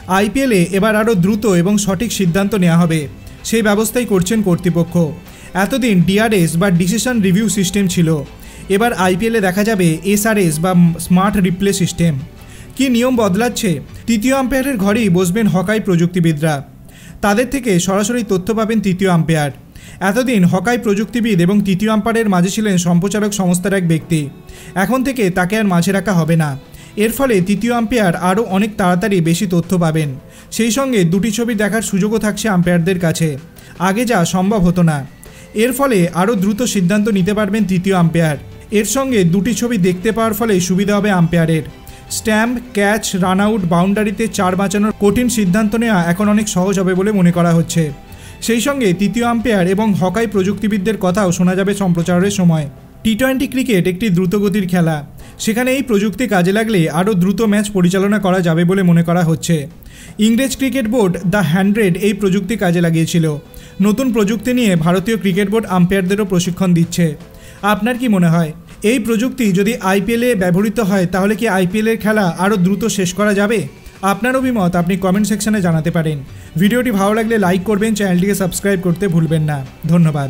আইপিএলে এবার আরও দ্রুত এবং সঠিক সিদ্ধান্ত নেওয়া হবে, সেই ব্যবস্থাই করছেন কর্তৃপক্ষ। এতদিন ডিআরএস বা ডিসিশন রিভিউ সিস্টেম ছিল, এবার আইপিএলে দেখা যাবে এসআরএস বা স্মার্ট রিপ্লে সিস্টেম। কি নিয়ম বদলাচ্ছে? তৃতীয় আম্পায়ারের ঘরেই বসবেন হকাই প্রযুক্তিবিদরা, তাদের থেকে সরাসরি তথ্য পাবেন তৃতীয় আম্পায়ার। এতদিন হকাই প্রযুক্তিবিদ এবং তৃতীয় আম্পায়ারের মাঝে ছিলেন সম্প্রচারক সংস্থার এক ব্যক্তি, এখন থেকে তাকে আর মাঝে রাখা হবে না। এর ফলে তৃতীয় আম্পায়ার আরও অনেক তাড়াতাড়ি বেশি তথ্য পাবেন, সেই সঙ্গে দুটি ছবি দেখার সুযোগও থাকছে আম্পায়ারদের কাছে, আগে যা সম্ভব হতো না। এর ফলে আরও দ্রুত সিদ্ধান্ত নিতে পারবেন তৃতীয় আম্পায়ার। এর সঙ্গে দুটি ছবি দেখতে পাওয়ার ফলে সুবিধা হবে আম্পায়ারের। স্ট্যাম্প, ক্যাচ, রান আউট, বাউন্ডারিতে 4 বাঁচানোর কঠিন সিদ্ধান্ত নেওয়া এখন অনেক সহজ হবে বলে মনে করা হচ্ছে। সেই সঙ্গে তৃতীয় আম্পায়ার এবং হকাই প্রযুক্তিবিদদের কথাও শোনা যাবে সম্প্রচারের সময়। টি-20 ক্রিকেট একটি দ্রুতগতির খেলা, সেখানে এই প্রযুক্তি কাজে লাগলে আরও দ্রুত ম্যাচ পরিচালনা করা যাবে বলে মনে করা হচ্ছে। ইংরেজ ক্রিকেট বোর্ড দ্য 100 এই প্রযুক্তি কাজে লাগিয়েছিল। নতুন প্রযুক্তি নিয়ে ভারতীয় ক্রিকেট বোর্ড আম্পায়ারদেরও প্রশিক্ষণ দিচ্ছে। আপনার কি মনে হয়, এই প্রযুক্তি যদি আইপিএলে ব্যবহৃত হয় তাহলে কি আইপিএলের খেলা আরও দ্রুত শেষ করা যাবে? আপনার অভিমত আপনি কমেন্ট সেকশনে জানাতে পারেন। ভিডিওটি ভালো লাগলে লাইক করবেন, চ্যানেলটিকে সাবস্ক্রাইব করতে ভুলবেন না। ধন্যবাদ।